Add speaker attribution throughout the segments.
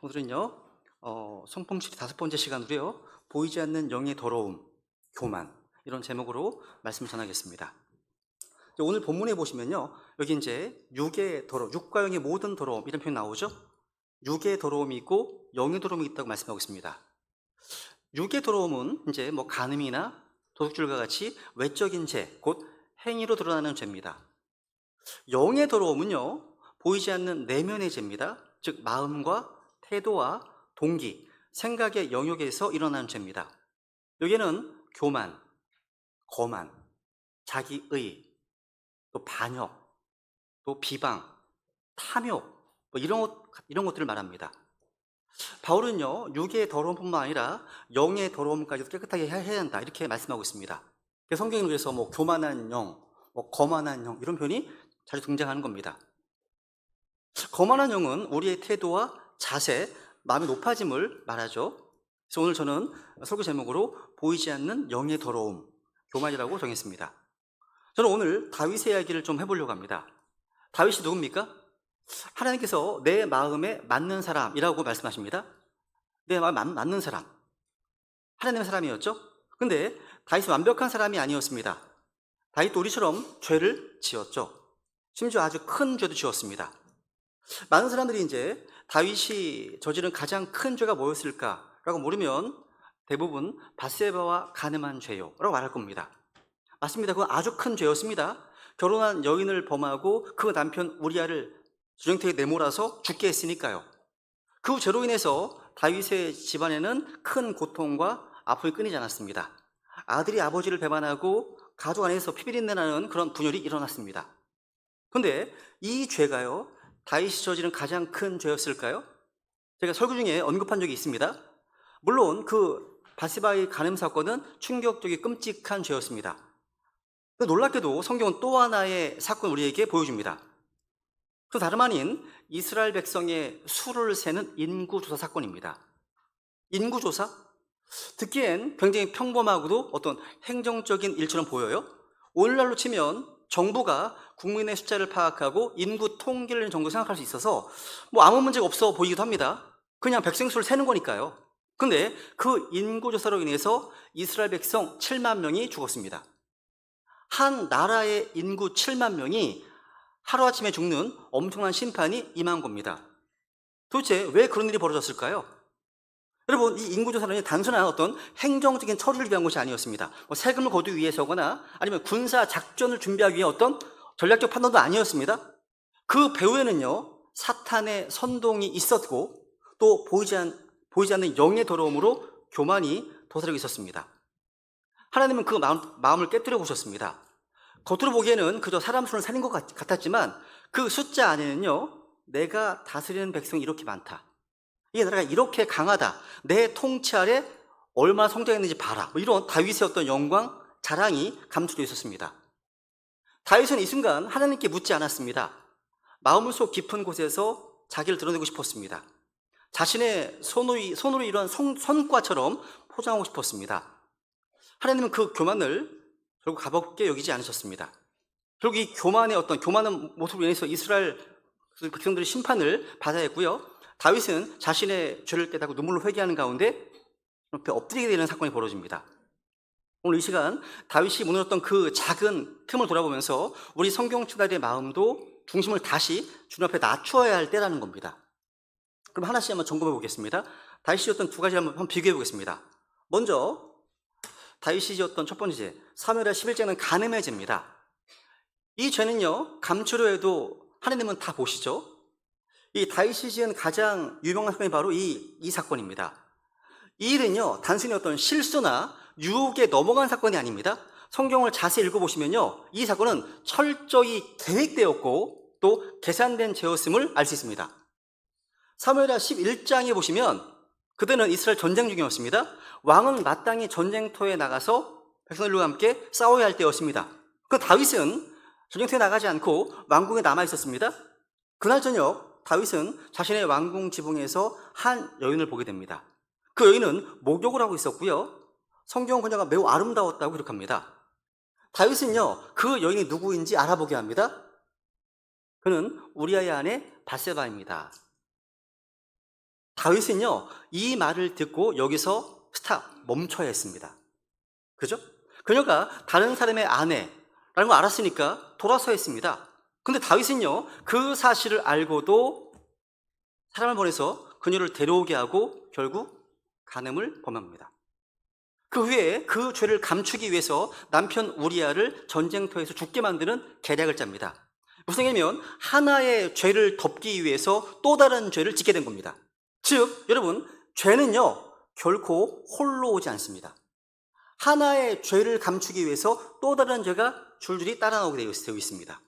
Speaker 1: 오늘은요, 성품실이 다섯 번째 시간으로요, 보이지 않는 영의 더러움, 교만, 이런 제목으로 말씀을 전하겠습니다. 오늘 본문에 보시면요, 여기 이제 육의 더러움, 육과 영의 모든 더러움, 이런 표현 나오죠? 육의 더러움이 있고 영의 더러움이 있다고 말씀하고 있습니다. 육의 더러움은 이제 뭐 간음이나 도둑질과 같이 외적인 죄, 곧 행위로 드러나는 죄입니다. 영의 더러움은요, 보이지 않는 내면의 죄입니다. 즉, 마음과 태도와 동기, 생각의 영역에서 일어나는 죄입니다. 여기에는 교만, 거만, 자기의, 또 반역, 또 비방, 탐욕, 뭐 이런 것들을 말합니다. 바울은요, 육의 더러움뿐만 아니라 영의 더러움까지도 깨끗하게 해야 한다, 이렇게 말씀하고 있습니다. 성경에 그래서 뭐 교만한 영, 뭐 거만한 영, 이런 표현이 자주 등장하는 겁니다. 거만한 영은 우리의 태도와 자세, 마음의 높아짐을 말하죠. 그래서 오늘 저는 설교 제목으로 보이지 않는 영의 더러움, 교만이라고 정했습니다. 저는 오늘 다윗의 이야기를 좀 해보려고 합니다. 다윗이 누굽니까? 하나님께서 내 마음에 맞는 사람이라고 말씀하십니다. 내 마음에 맞는 사람, 하나님의 사람이었죠. 근데 다윗은 완벽한 사람이 아니었습니다. 다윗도 우리처럼 죄를 지었죠. 심지어 아주 큰 죄도 지었습니다. 많은 사람들이 이제 다윗이 저지른 가장 큰 죄가 뭐였을까라고 물으면 대부분 밧세바와 간음한 죄요 라고 말할 겁니다. 맞습니다. 그건 아주 큰 죄였습니다. 결혼한 여인을 범하고 그 남편 우리아를 주정태에 내몰아서 죽게 했으니까요. 그 죄로 인해서 다윗의 집안에는 큰 고통과 아픔이 끊이지 않았습니다. 아들이 아버지를 배반하고 가족 안에서 피비린내 나는 그런 분열이 일어났습니다. 그런데 이 죄가요, 다윗이 저지른 가장 큰 죄였을까요? 제가 설교 중에 언급한 적이 있습니다. 물론 그 바세바의 간음 사건은 충격적이 끔찍한 죄였습니다. 놀랍게도 성경은 또 하나의 사건을 우리에게 보여줍니다. 그 다름 아닌 이스라엘 백성의 수를 세는 인구조사 사건입니다. 인구조사? 듣기엔 굉장히 평범하고도 어떤 행정적인 일처럼 보여요. 오늘날로 치면 정부가 국민의 숫자를 파악하고 인구 통계를 내는 정도 생각할 수 있어서 뭐 아무 문제가 없어 보이기도 합니다. 그냥 백성 수를 세는 거니까요. 근데 그 인구조사로 인해서 이스라엘 백성 7만 명이 죽었습니다. 한 나라의 인구 7만 명이 하루아침에 죽는 엄청난 심판이 임한 겁니다. 도대체 왜 그런 일이 벌어졌을까요? 여러분, 이 인구조사는 단순한 어떤 행정적인 처리를 위한 것이 아니었습니다. 뭐 세금을 거두기 위해서거나 아니면 군사 작전을 준비하기 위해 어떤 전략적 판단도 아니었습니다. 그 배후에는요, 사탄의 선동이 있었고 또 보이지 않는 영의 더러움으로 교만이 도사리고 있었습니다. 하나님은 그 마음을 깨뜨려 보셨습니다. 겉으로 보기에는 그저 사람 수를 살린 것 같았지만 그 숫자 안에는요, 내가 다스리는 백성이 이렇게 많다, 이 나라가 이렇게 강하다, 내 통치 아래 얼마나 성장했는지 봐라, 뭐 이런 다윗의 어떤 영광, 자랑이 감추되어 있었습니다. 다윗은 이 순간 하나님께 묻지 않았습니다. 마음속 깊은 곳에서 자기를 드러내고 싶었습니다. 자신의 손으로 이루한 성과처럼 포장하고 싶었습니다. 하나님은 그 교만을 결국 가볍게 여기지 않으셨습니다. 결국 이 교만한 모습으로 인해서 이스라엘 백성들의 심판을 받아야 했고요. 다윗은 자신의 죄를 깨닫고 눈물로 회개하는 가운데 옆에 엎드리게 되는 사건이 벌어집니다. 오늘 이 시간 다윗이 무너졌던 그 작은 틈을 돌아보면서 우리 성경 친구들의 마음도 중심을 다시 주님 앞에 낮추어야 할 때라는 겁니다. 그럼 하나씩 한번 점검해 보겠습니다. 다윗이 지었던 두 가지 한번 비교해 보겠습니다. 먼저 다윗이 지었던 첫 번째 죄, 사무엘하 11장은 간음의 죄입니다. 이 죄는요, 감추려 해도 하나님은 다 보시죠. 이 다윗이 지은 가장 유명한 사건이 바로 이 사건입니다. 이 일은요, 단순히 어떤 실수나 유혹에 넘어간 사건이 아닙니다. 성경을 자세히 읽어보시면요, 이 사건은 철저히 계획되었고 또 계산된 죄였음을 알 수 있습니다. 사무엘하 11장에 보시면 그때는 이스라엘 전쟁 중이었습니다. 왕은 마땅히 전쟁터에 나가서 백성들과 함께 싸워야 할 때였습니다. 그 다윗은 전쟁터에 나가지 않고 왕궁에 남아 있었습니다. 그날 저녁 다윗은 자신의 왕궁 지붕에서 한 여인을 보게 됩니다. 그 여인은 목욕을 하고 있었고요, 성경 그녀가 매우 아름다웠다고 기록합니다. 다윗은요, 그 여인이 누구인지 알아보게 합니다. 그는 우리아의 아내 밧세바입니다. 다윗은요, 이 말을 듣고 여기서 스탑, 멈춰야 했습니다. 그죠? 그녀가 다른 사람의 아내라는 걸 알았으니까 돌아서야 했습니다. 근데 다윗은요, 그 사실을 알고도 사람을 보내서 그녀를 데려오게 하고 결국 간음을 범합니다. 그 후에 그 죄를 감추기 위해서 남편 우리아를 전쟁터에서 죽게 만드는 계략을 짭니다. 무슨 얘기냐면 하나의 죄를 덮기 위해서 또 다른 죄를 짓게 된 겁니다. 즉 여러분, 죄는요 결코 홀로 오지 않습니다. 하나의 죄를 감추기 위해서 또 다른 죄가 줄줄이 따라 나오게 되어 있습니다.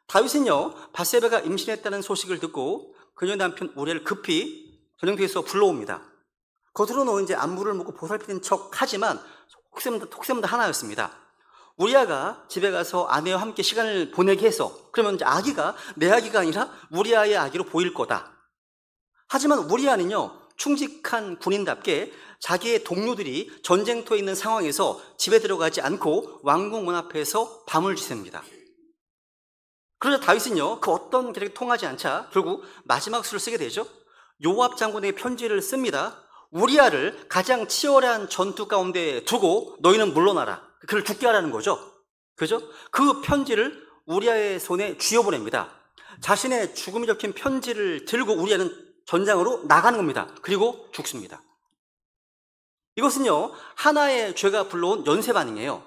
Speaker 1: 다윗은요, 밧세바가 임신했다는 소식을 듣고 그녀 남편 우리아를 급히 전쟁터에서 불러옵니다. 겉으로는 이제 안부를 묻고 보살피는 척 하지만 속셈은 하나였습니다. 우리아가 집에 가서 아내와 함께 시간을 보내게 해서 그러면 이제 아기가 내 아기가 아니라 우리아의 아기로 보일 거다. 하지만 우리아는요, 충직한 군인답게 자기의 동료들이 전쟁터에 있는 상황에서 집에 들어가지 않고 왕궁 문 앞에서 밤을 지새웁니다. 그러자 다윗은요, 그 어떤 계략이 통하지 않자 결국 마지막 수를 쓰게 되죠. 요압 장군에게 편지를 씁니다. 우리아를 가장 치열한 전투 가운데 두고 너희는 물러나라. 그를 죽게 하라는 거죠. 그죠? 그 편지를 우리아의 손에 쥐어보냅니다. 자신의 죽음이 적힌 편지를 들고 우리아는 전장으로 나가는 겁니다. 그리고 죽습니다. 이것은요, 하나의 죄가 불러온 연쇄 반응이에요.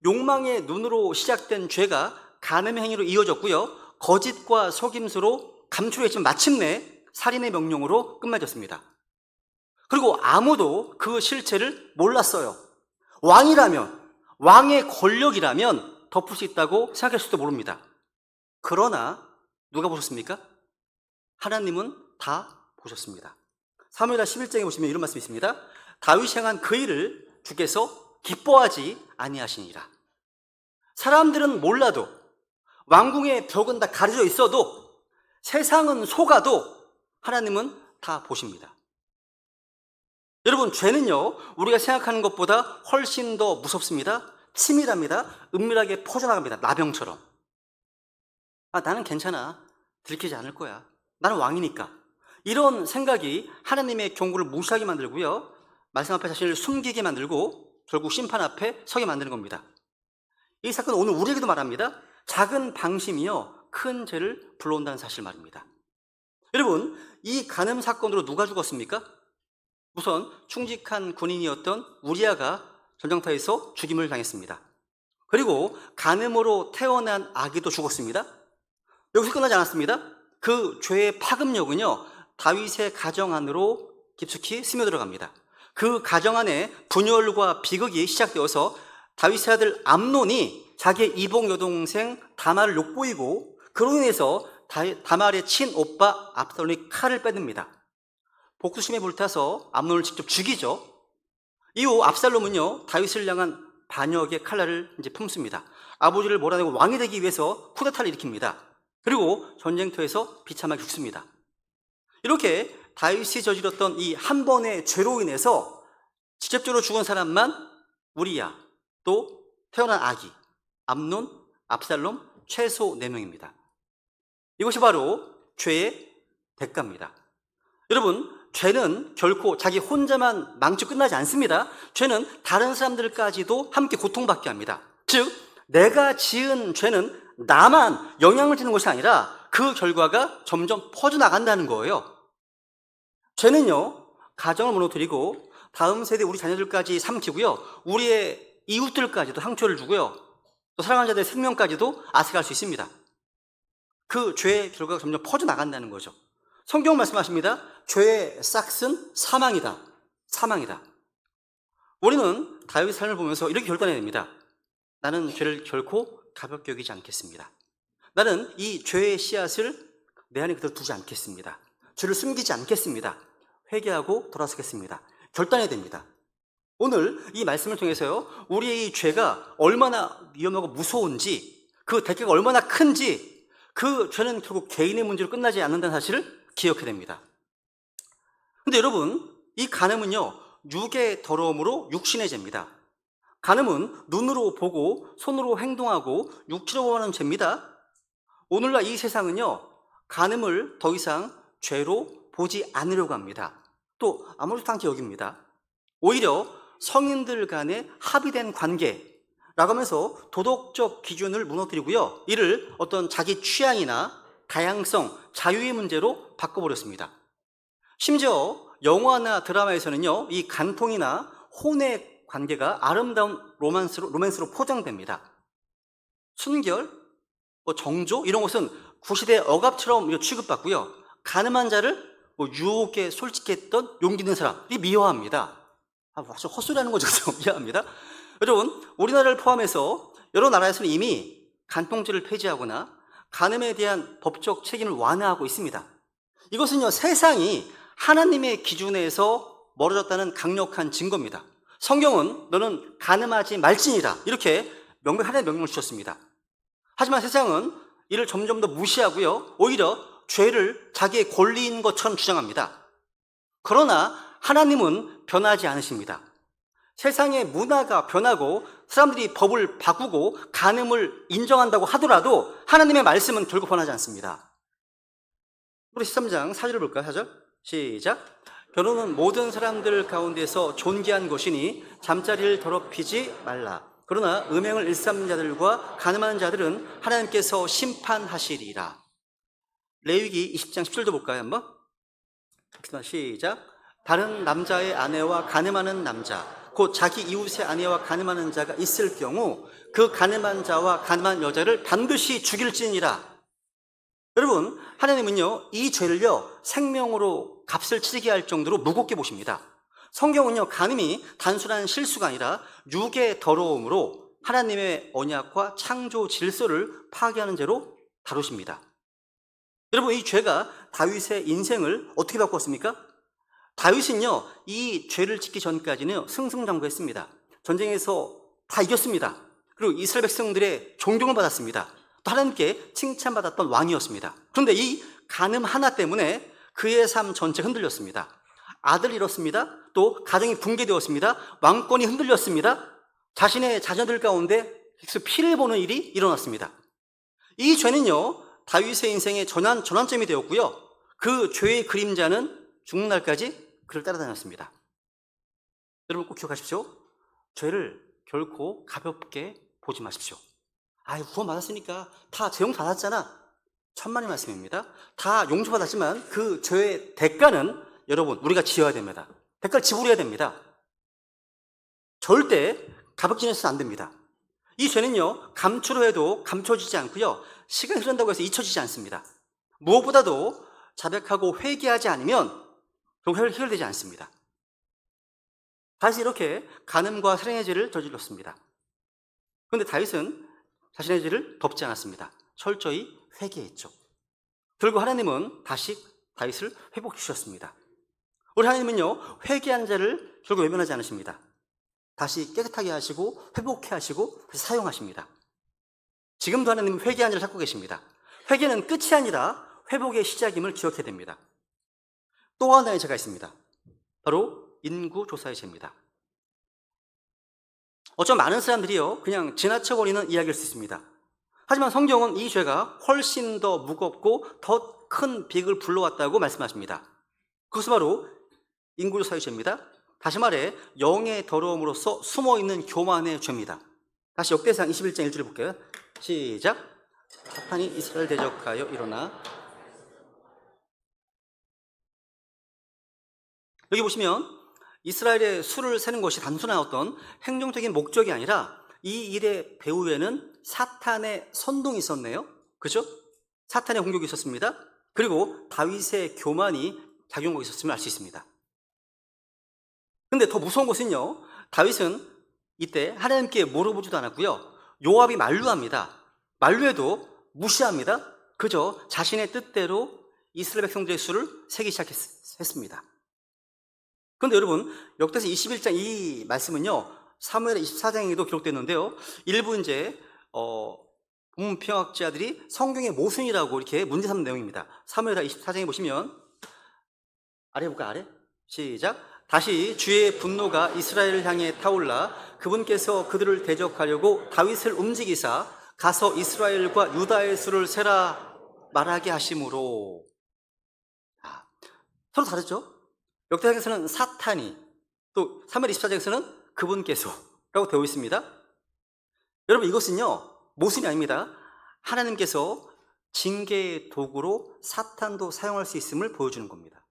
Speaker 1: 욕망의 눈으로 시작된 죄가 간음의 행위로 이어졌고요, 거짓과 속임수로 감추려했지만 마침내 살인의 명령으로 끝맺었습니다. 그리고 아무도 그 실체를 몰랐어요. 왕이라면, 왕의 권력이라면 덮을 수 있다고 생각할 수도 모릅니다. 그러나 누가 보셨습니까? 하나님은 다 보셨습니다. 사무엘하 11장에 보시면 이런 말씀이 있습니다. 다윗이 행한 그 일을 주께서 기뻐하지 아니하시니라. 사람들은 몰라도, 왕궁의 벽은 다 가려져 있어도, 세상은 속아도 하나님은 다 보십니다. 여러분, 죄는요, 우리가 생각하는 것보다 훨씬 더 무섭습니다. 치밀합니다. 은밀하게 퍼져나갑니다. 나병처럼. 나는 괜찮아. 들키지 않을 거야. 나는 왕이니까. 이런 생각이 하나님의 경고를 무시하게 만들고요, 말씀 앞에 자신을 숨기게 만들고 결국 심판 앞에 서게 만드는 겁니다. 이 사건은 오늘 우리에게도 말합니다. 작은 방심이요, 큰 죄를 불러온다는 사실 말입니다. 여러분, 이 간음 사건으로 누가 죽었습니까? 우선 충직한 군인이었던 우리아가 전쟁터에서 죽임을 당했습니다. 그리고 간음으로 태어난 아기도 죽었습니다. 여기서 끝나지 않았습니다. 그 죄의 파급력은요, 다윗의 가정 안으로 깊숙이 스며들어갑니다. 그 가정 안에 분열과 비극이 시작되어서 다윗의 아들 암논이 자기의 이복 여동생 다말을 욕보이고 그로 인해서 다말의 친오빠 압살롬이 칼을 빼듭니다. 복수심에 불타서 암논을 직접 죽이죠. 이후 압살롬은요, 다윗을 향한 반역의 칼날을 이제 품습니다. 아버지를 몰아내고 왕이 되기 위해서 쿠데타를 일으킵니다. 그리고 전쟁터에서 비참하게 죽습니다. 이렇게 다윗이 저질렀던 이 한 번의 죄로 인해서 직접적으로 죽은 사람만 우리야, 또 태어난 아기, 암논, 압살롬 최소 4명입니다. 이것이 바로 죄의 대가입니다. 여러분, 죄는 결코 자기 혼자만 망치고 끝나지 않습니다. 죄는 다른 사람들까지도 함께 고통받게 합니다. 즉, 내가 지은 죄는 나만 영향을 주는 것이 아니라 그 결과가 점점 퍼져나간다는 거예요. 죄는요, 가정을 무너뜨리고 다음 세대 우리 자녀들까지 삼키고요, 우리의 이웃들까지도 상처를 주고요, 또 사랑하는 자들의 생명까지도 앗아갈 수 있습니다. 그 죄의 결과가 점점 퍼져나간다는 거죠. 성경은 말씀하십니다. 죄의 싹은 사망이다. 사망이다. 우리는 다윗의 삶을 보면서 이렇게 결단해야 됩니다. 나는 죄를 결코 가볍게 여기지 않겠습니다. 나는 이 죄의 씨앗을 내 안에 그대로 두지 않겠습니다. 죄를 숨기지 않겠습니다. 회개하고 돌아서겠습니다. 결단해야 됩니다. 오늘 이 말씀을 통해서요, 우리의 이 죄가 얼마나 위험하고 무서운지, 그 대가가 얼마나 큰지, 그 죄는 결국 개인의 문제로 끝나지 않는다는 사실을 기억해야 됩니다. 근데 여러분, 이 간음은요, 육의 더러움으로 육신의 죄입니다. 간음은 눈으로 보고 손으로 행동하고 육체로 하는 죄입니다. 오늘날 이 세상은요, 간음을 더 이상 죄로 보지 않으려고 합니다. 또 아무렇지도 않게 여깁니다. 오히려 성인들 간의 합의된 관계라고 하면서 도덕적 기준을 무너뜨리고요, 이를 어떤 자기 취향이나 다양성, 자유의 문제로 바꿔버렸습니다. 심지어 영화나 드라마에서는요, 이 간통이나 혼의 관계가 아름다운 로맨스로 포장됩니다. 순결, 정조 이런 것은 구시대 억압처럼 취급받고요, 가늠한 자를 유혹에 솔직했던 용기 있는 사람이 미워합니다. 완전 헛소리하는 거죠. 미워합니다. 여러분, 우리나라를 포함해서 여러 나라에서는 이미 간통죄를 폐지하거나 간음에 대한 법적 책임을 완화하고 있습니다. 이것은요, 세상이 하나님의 기준에서 멀어졌다는 강력한 증거입니다. 성경은 너는 간음하지 말지니라 이렇게 하나님의 명령을 주셨습니다. 하지만 세상은 이를 점점 더 무시하고요, 오히려 죄를 자기의 권리인 것처럼 주장합니다. 그러나 하나님은 변하지 않으십니다. 세상의 문화가 변하고 사람들이 법을 바꾸고 간음을 인정한다고 하더라도 하나님의 말씀은 결국 변하지 않습니다. 우리 13장 4절을 볼까요? 4절 시작. 결혼은 모든 사람들 가운데서 존귀한 것이니 잠자리를 더럽히지 말라. 그러나 음행을 일삼는 자들과 간음하는 자들은 하나님께서 심판하시리라. 레위기 20장 10절도 볼까요? 한번 시작. 다른 남자의 아내와 간음하는 남자, 곧 자기 이웃의 아내와 간음하는 자가 있을 경우 그 간음한 자와 간음한 여자를 반드시 죽일지니라. 여러분, 하나님은요, 이 죄를요 생명으로 값을 치르게 할 정도로 무겁게 보십니다. 성경은요, 간음이 단순한 실수가 아니라 육의 더러움으로 하나님의 언약과 창조 질서를 파괴하는 죄로 다루십니다. 여러분, 이 죄가 다윗의 인생을 어떻게 바꿨습니까? 다윗은요, 이 죄를 짓기 전까지는 승승장구했습니다. 전쟁에서 다 이겼습니다. 그리고 이스라엘 백성들의 존경을 받았습니다. 또 하나님께 칭찬받았던 왕이었습니다. 그런데 이 간음 하나 때문에 그의 삶 전체가 흔들렸습니다. 아들 잃었습니다. 또 가정이 붕괴되었습니다. 왕권이 흔들렸습니다. 자신의 자녀들 가운데 피를 보는 일이 일어났습니다. 이 죄는요, 다윗의 인생의 전환점이 되었고요, 그 죄의 그림자는 죽는 날까지 그를 따라다녔습니다. 여러분 꼭 기억하십시오. 죄를 결코 가볍게 보지 마십시오. 구원 받았으니까 다 죄용 받았잖아. 천만의 말씀입니다. 다 용서받았지만 그 죄의 대가는 여러분 우리가 지어야 됩니다. 대가를 지불해야 됩니다. 절대 가볍게 지내서는 안 됩니다. 이 죄는요, 감추려 해도 감춰지지 않고요, 시간이 흐른다고 해서 잊혀지지 않습니다. 무엇보다도 자백하고 회개하지 않으면 결국 해결되지 않습니다. 다시 이렇게 간음과 살인의 죄를 저질렀습니다. 그런데 다윗은 자신의 죄를 덮지 않았습니다. 철저히 회개했죠. 결국 하나님은 다시 다윗을 회복시켰습니다. 우리 하나님은요, 회개한 자를 결국 외면하지 않으십니다. 다시 깨끗하게 하시고 회복해 하시고 사용하십니다. 지금도 하나님은 회개한 자를 찾고 계십니다. 회개는 끝이 아니라 회복의 시작임을 기억해야 됩니다. 또 하나의 죄가 있습니다. 바로 인구조사의 죄입니다. 어쩜 많은 사람들이요, 그냥 지나쳐버리는 이야기일 수 있습니다. 하지만 성경은 이 죄가 훨씬 더 무겁고 더 큰 빅을 불러왔다고 말씀하십니다. 그것은 바로 인구조사의 죄입니다. 다시 말해 영의 더러움으로써 숨어있는 교만의 죄입니다. 다시 역대상 21장 1절을 볼게요. 시작. 사탄이 이스라엘 대적하여 일어나. 여기 보시면 이스라엘의 수를 세는 것이 단순한 어떤 행정적인 목적이 아니라 이 일의 배후에는 사탄의 선동이 있었네요. 그죠? 사탄의 공격이 있었습니다. 그리고 다윗의 교만이 작용하고 있었음을 알 수 있습니다. 근데 더 무서운 것은요, 다윗은 이때 하나님께 물어보지도 않았고요, 요압이 만류합니다. 만류해도 무시합니다. 그저 자신의 뜻대로 이스라엘 백성들의 수를 세기 시작했습니다. 그런데 여러분, 역대서 21장 이 말씀은요, 사무엘 24장에도 기록됐는데요, 일부 본문평학자들이 성경의 모순이라고 이렇게 문제 삼는 내용입니다. 사무엘 24장에 보시면, 아래 볼까요? 아래? 시작. 다시 주의 분노가 이스라엘을 향해 타올라 그분께서 그들을 대적하려고 다윗을 움직이사 가서 이스라엘과 유다의 수를 세라 말하게 하심으로. 서로 다르죠? 역대상에서는 사탄이, 또 사무엘 24장에서는 그분께서라고 되어 있습니다. 여러분, 이것은요 모순이 아닙니다. 하나님께서 징계의 도구로 사탄도 사용할 수 있음을 보여주는 겁니다.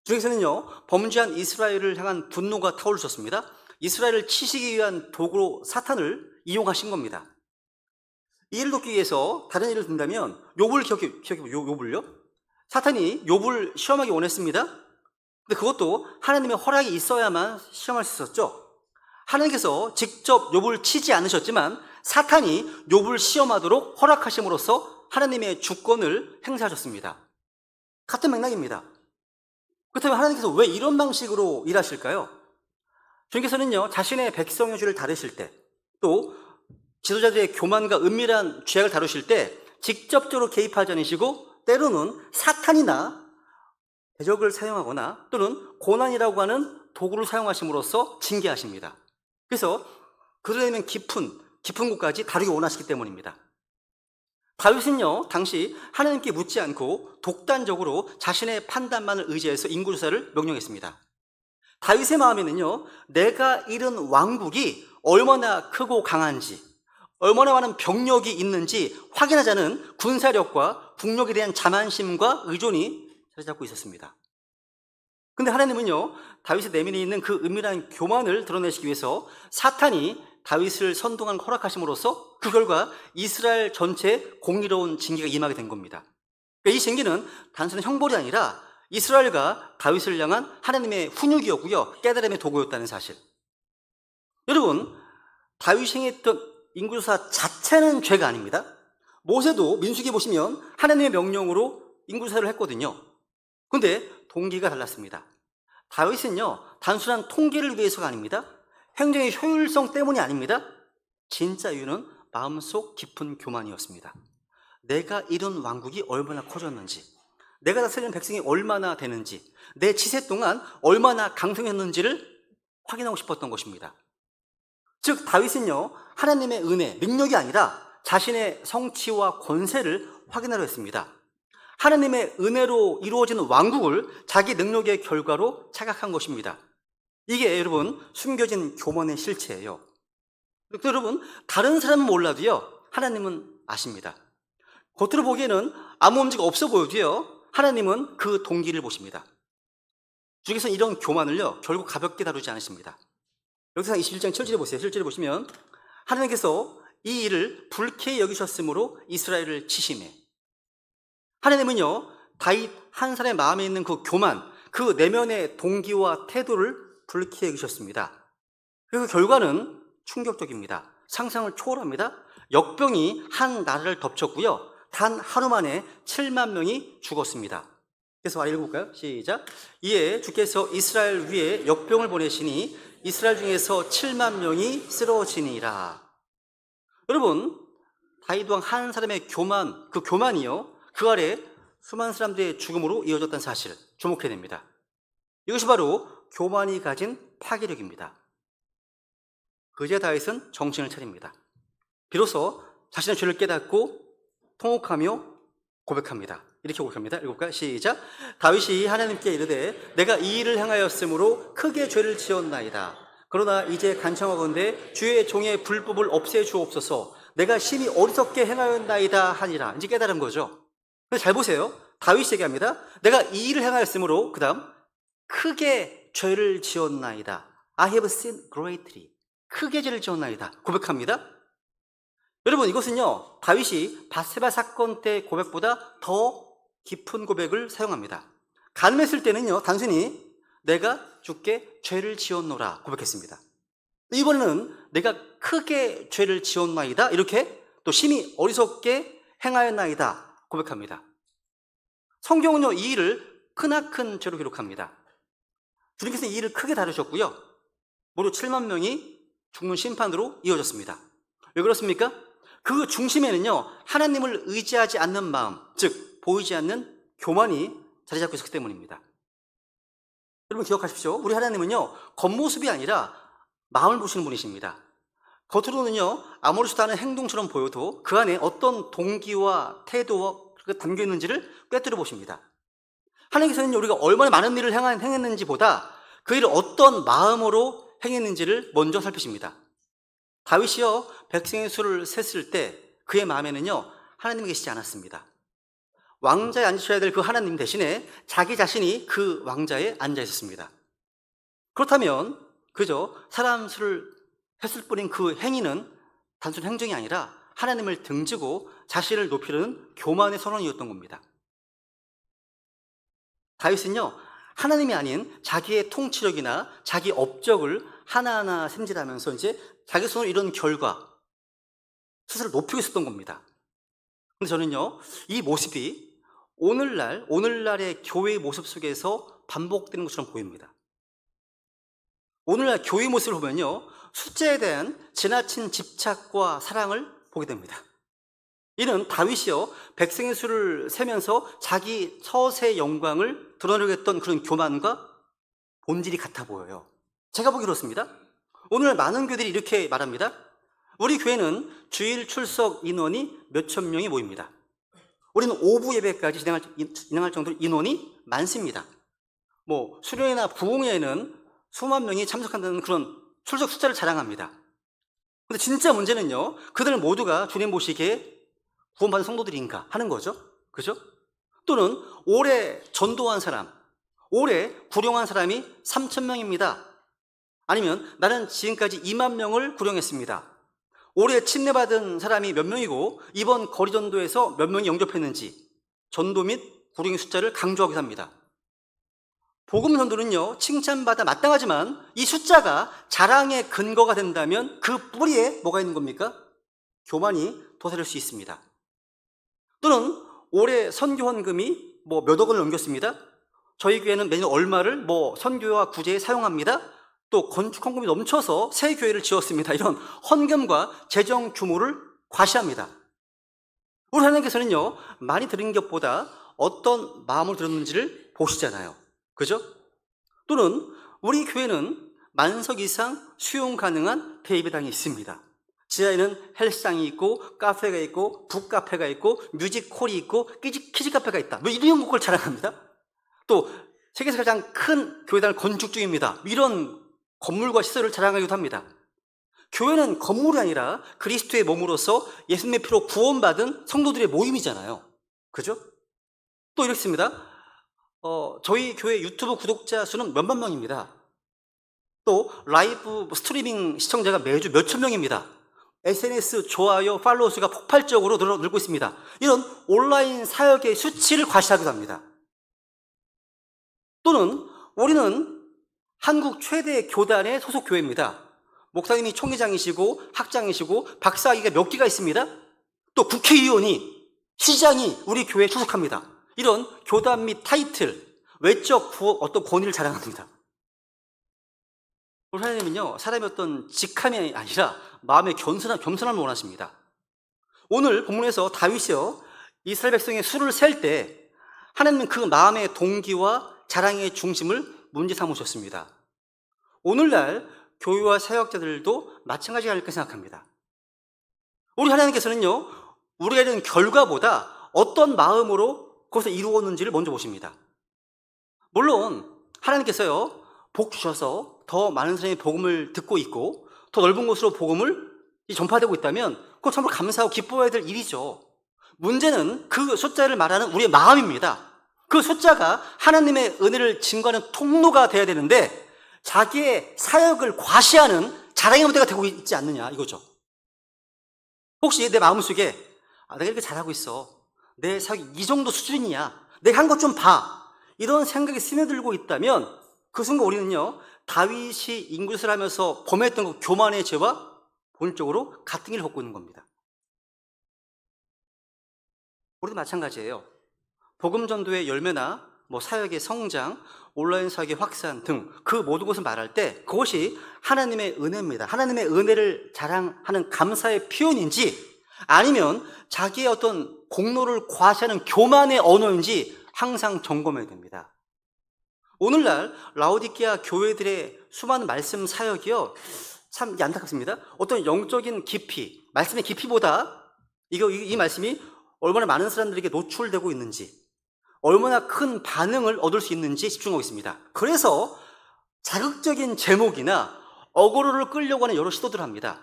Speaker 1: 중에서는요 범죄한 이스라엘을 향한 분노가 타오르셨습니다. 이스라엘을 치시기 위한 도구로 사탄을 이용하신 겁니다. 이 일을 돕기 위해서 다른 예를 든다면 욥을 욥을요. 사탄이 욥을 시험하기 원했습니다. 근데 그것도 하나님의 허락이 있어야만 시험할 수 있었죠. 하나님께서 직접 욥을 치지 않으셨지만 사탄이 욥을 시험하도록 허락하심으로써 하나님의 주권을 행사하셨습니다. 같은 맥락입니다. 그렇다면 하나님께서 왜 이런 방식으로 일하실까요? 주님께서는요 자신의 백성의 죄를 다루실 때, 또 지도자들의 교만과 은밀한 죄악을 다루실 때 직접적으로 개입하지 않으시고 때로는 사탄이나 대적을 사용하거나 또는 고난이라고 하는 도구를 사용하심으로써 징계하십니다. 그래서 그들에는 깊은 곳까지 다루기 원하시기 때문입니다. 다윗은요 당시 하나님께 묻지 않고 독단적으로 자신의 판단만을 의지해서 인구조사를 명령했습니다. 다윗의 마음에는요 내가 이룬 왕국이 얼마나 크고 강한지, 얼마나 많은 병력이 있는지 확인하자는 군사력과 국력에 대한 자만심과 의존이 자리 잡고 있었습니다. 근데 하나님은요 다윗의 내면에 있는 그 은밀한 교만을 드러내시기 위해서 사탄이 다윗을 선동한 허락하심으로써 그 결과 이스라엘 전체에 공의로운 징계가 임하게 된 겁니다. 그러니까 이 징계는 단순한 형벌이 아니라 이스라엘과 다윗을 향한 하나님의 훈육이었고요, 깨달음의 도구였다는 사실. 여러분, 다윗이 행했던 인구조사 자체는 죄가 아닙니다. 모세도 민수기 보시면 하나님의 명령으로 인구조사를 했거든요. 그런데 동기가 달랐습니다. 다윗은요 단순한 통계를 위해서가 아닙니다. 행정의 효율성 때문이 아닙니다. 진짜 이유는 마음속 깊은 교만이었습니다. 내가 이룬 왕국이 얼마나 커졌는지, 내가 다스리는 백성이 얼마나 되는지, 내 치세 동안 얼마나 강성했는지를 확인하고 싶었던 것입니다. 즉 다윗은요 하나님의 은혜, 능력이 아니라 자신의 성취와 권세를 확인하려 했습니다. 하나님의 은혜로 이루어지는 왕국을 자기 능력의 결과로 착각한 것입니다. 이게 여러분 숨겨진 교만의 실체예요. 여러분, 다른 사람은 몰라도요 하나님은 아십니다. 겉으로 보기에는 아무 문제가 없어 보여도요 하나님은 그 동기를 보십니다. 주께서는 이런 교만을요 결국 가볍게 다루지 않으십니다. 역대상 21장 7절에 보세요. 7절에 보시면 하나님께서 이 일을 불쾌히 여기셨으므로 이스라엘을 치심해. 하나님은요 다윗 한 사람의 마음에 있는 그 교만, 그 내면의 동기와 태도를 불쾌히 여기셨습니다. 그래서 결과는 충격적입니다. 상상을 초월합니다. 역병이 한 나라를 덮쳤고요, 단 하루 만에 7만 명이 죽었습니다. 그래서 말 읽어볼까요? 시작. 이에 주께서 이스라엘 위에 역병을 보내시니 이스라엘 중에서 7만 명이 쓰러지니라. 여러분, 다윗 왕 한 사람의 교만, 그 교만이요 그 아래 수많은 사람들의 죽음으로 이어졌다는 사실을 주목해야 됩니다. 이것이 바로 교만이 가진 파괴력입니다. 그제 다윗은 정신을 차립니다. 비로소 자신의 죄를 깨닫고 통곡하며 고백합니다. 이렇게 고백합니다. 읽어볼까요? 시작. 다윗이 하나님께 이르되 내가 이 일을 행하였으므로 크게 죄를 지었나이다. 그러나 이제 간청하건대 주의 종의 불법을 없애 주옵소서. 내가 심히 어리석게 행하였나이다 하니라. 이제 깨달은 거죠. 근데 잘 보세요. 다윗이 얘기합니다. 내가 이 일을 행하였으므로, 그 다음 크게 죄를 지었나이다. I have sinned greatly. 크게 죄를 지었나이다. 고백합니다. 여러분, 이것은요 다윗이 밧세바 사건 때 고백보다 더 깊은 고백을 사용합니다. 간음했을 때는요 단순히 내가 주께 죄를 지었노라 고백했습니다. 이번에는 내가 크게 죄를 지었나이다, 이렇게 또 심히 어리석게 행하였나이다 고백합니다. 성경은요 이 일을 크나큰 죄로 기록합니다. 주님께서 이 일을 크게 다루셨고요, 모두 7만 명이 죽는 심판으로 이어졌습니다. 왜 그렇습니까? 그 중심에는요 하나님을 의지하지 않는 마음, 즉 보이지 않는 교만이 자리 잡고 있었기 때문입니다. 여러분 기억하십시오. 우리 하나님은요 겉모습이 아니라 마음을 보시는 분이십니다. 겉으로는요 아무렇지도 않은 행동처럼 보여도 그 안에 어떤 동기와 태도가 담겨 있는지를 꿰뚫어 보십니다. 하나님께서는 우리가 얼마나 많은 일을 행했는지보다 그 일을 어떤 마음으로 행했는지를 먼저 살피십니다. 다윗이요, 백성의 수를 셌을 때 그의 마음에는요, 하나님이 계시지 않았습니다. 왕자에 앉으셔야 될 그 하나님 대신에 자기 자신이 그 왕자에 앉아 있었습니다. 그렇다면 그저 사람 수를 했을 뿐인 그 행위는 단순 행정이 아니라 하나님을 등지고 자신을 높이려는 교만의 선언이었던 겁니다. 다윗은요, 하나님이 아닌 자기의 통치력이나 자기 업적을 하나하나 셈질하면서 이제 자기 손으로 이룬 결과 스스로 높이고 있었던 겁니다. 근데 저는요, 이 모습이 오늘날의 교회의 모습 속에서 반복되는 것처럼 보입니다. 오늘날 교회 모습을 보면요, 숫자에 대한 지나친 집착과 사랑을 보게 됩니다. 이는 다윗이요, 백성의 수를 세면서 자기 처세의 영광을 드러내려고 했던 그런 교만과 본질이 같아 보여요. 제가 보기 그렇습니다. 오늘 많은 교회들이 이렇게 말합니다. 우리 교회는 주일 출석 인원이 몇천 명이 모입니다. 우리는 오부 예배까지 진행할 정도로 인원이 많습니다. 수련회나 부흥회에는 수만 명이 참석한다는 그런 출석 숫자를 자랑합니다. 근데 진짜 문제는요, 그들 모두가 주님 보시기에 구원받은 성도들인가 하는 거죠. 그죠? 또는 올해 전도한 사람, 올해 구령한 사람이 3,000명입니다. 아니면 나는 지금까지 2만 명을 구령했습니다. 올해 침례받은 사람이 몇 명이고 이번 거리전도에서 몇 명이 영접했는지 전도 및 구령의 숫자를 강조하기도 합니다. 복음 전도는요, 칭찬받아 마땅하지만 이 숫자가 자랑의 근거가 된다면 그 뿌리에 뭐가 있는 겁니까? 교만이 도사릴 수 있습니다. 또는 올해 선교 헌금이 몇 억을 넘겼습니다. 저희 교회는 매년 얼마를 선교와 구제에 사용합니다. 또 건축 헌금이 넘쳐서 새 교회를 지었습니다. 이런 헌금과 재정 규모를 과시합니다. 우리 하나님께서는요, 많이 드린 것보다 어떤 마음으로 들었는지를 보시잖아요. 그죠? 또는 우리 교회는 만석 이상 수용 가능한 대예배당이 있습니다. 지하에는 헬스장이 있고 카페가 있고 북카페가 있고 뮤직홀이 있고 키즈 카페가 있다. 이런 것을 자랑합니다. 또 세계에서 가장 큰 교회당을 건축 중입니다. 이런 건물과 시설을 자랑하기도 합니다. 교회는 건물이 아니라 그리스도의 몸으로서 예수님의 피로 구원받은 성도들의 모임이잖아요. 그죠? 또 이렇습니다. 저희 교회 유튜브 구독자 수는 몇만 명입니다. 또 라이브 스트리밍 시청자가 매주 몇천 명입니다. SNS 좋아요, 팔로워 수가 폭발적으로 늘고 있습니다. 이런 온라인 사역의 수치를 과시하기도 합니다. 또는 우리는 한국 최대 교단의 소속 교회입니다. 목사님이 총회장이시고 학장이시고 박사학위가 몇 개가 있습니다. 또 국회의원이, 시장이 우리 교회에 출석합니다. 이런 교단 및 타이틀, 외적 어떤 권위를 자랑합니다. 우리 하나님은요, 사람의 어떤 직함이 아니라 마음의 겸손함을 원하십니다. 오늘 본문에서 다윗이요, 이스라엘 백성의 수를 셀 때 하나님은 그 마음의 동기와 자랑의 중심을 문제 삼으셨습니다. 오늘날 교회와 사역자들도 마찬가지가 아닐까 생각합니다. 우리 하나님께서는요, 우리가 이런 결과보다 어떤 마음으로 그것을 이루었는지를 먼저 보십니다. 물론 하나님께서요, 복 주셔서 더 많은 사람이 복음을 듣고 있고 더 넓은 곳으로 복음을 전파되고 있다면 그건 참으로 감사하고 기뻐해야 될 일이죠. 문제는 그 숫자를 말하는 우리의 마음입니다. 그 숫자가 하나님의 은혜를 증거하는 통로가 돼야 되는데 자기의 사역을 과시하는 자랑의 무대가 되고 있지 않느냐 이거죠. 혹시 내 마음속에 내가 이렇게 잘하고 있어, 내 사역이 이 정도 수준이야, 내가 한 것 좀 봐, 이런 생각이 스며들고 있다면 그 순간 우리는요, 다윗이 인구를 하면서 범했던 그 교만의 죄와 본질적으로 같은 길을 걷고 있는 겁니다. 우리도 마찬가지예요. 복음 전도의 열매나 사역의 성장, 온라인 사역의 확산 등 그 모든 것을 말할 때 그것이 하나님의 은혜입니다. 하나님의 은혜를 자랑하는 감사의 표현인지 아니면 자기의 어떤 공로를 과시하는 교만의 언어인지 항상 점검해야 됩니다. 오늘날 라오디게아 교회들의 수많은 말씀 사역이요, 참 안타깝습니다. 어떤 영적인 깊이, 말씀의 깊이보다 이 말씀이 얼마나 많은 사람들에게 노출되고 있는지, 얼마나 큰 반응을 얻을 수 있는지 집중하고 있습니다. 그래서 자극적인 제목이나 어그로를 끌려고 하는 여러 시도들을 합니다.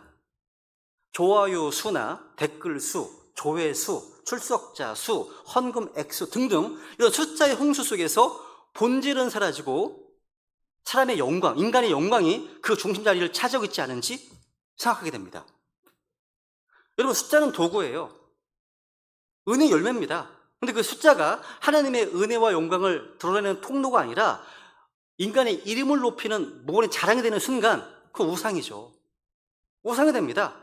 Speaker 1: 좋아요 수나 댓글 수, 조회수, 출석자 수, 헌금 액수 등등 이런 숫자의 홍수 속에서 본질은 사라지고 사람의 영광, 인간의 영광이 그 중심 자리를 차지하고 있지 않은지 생각하게 됩니다. 여러분, 숫자는 도구예요. 은혜 열매입니다. 근데 그 숫자가 하나님의 은혜와 영광을 드러내는 통로가 아니라 인간의 이름을 높이는 모건의 자랑이 되는 순간 그건 우상이죠. 우상이 됩니다.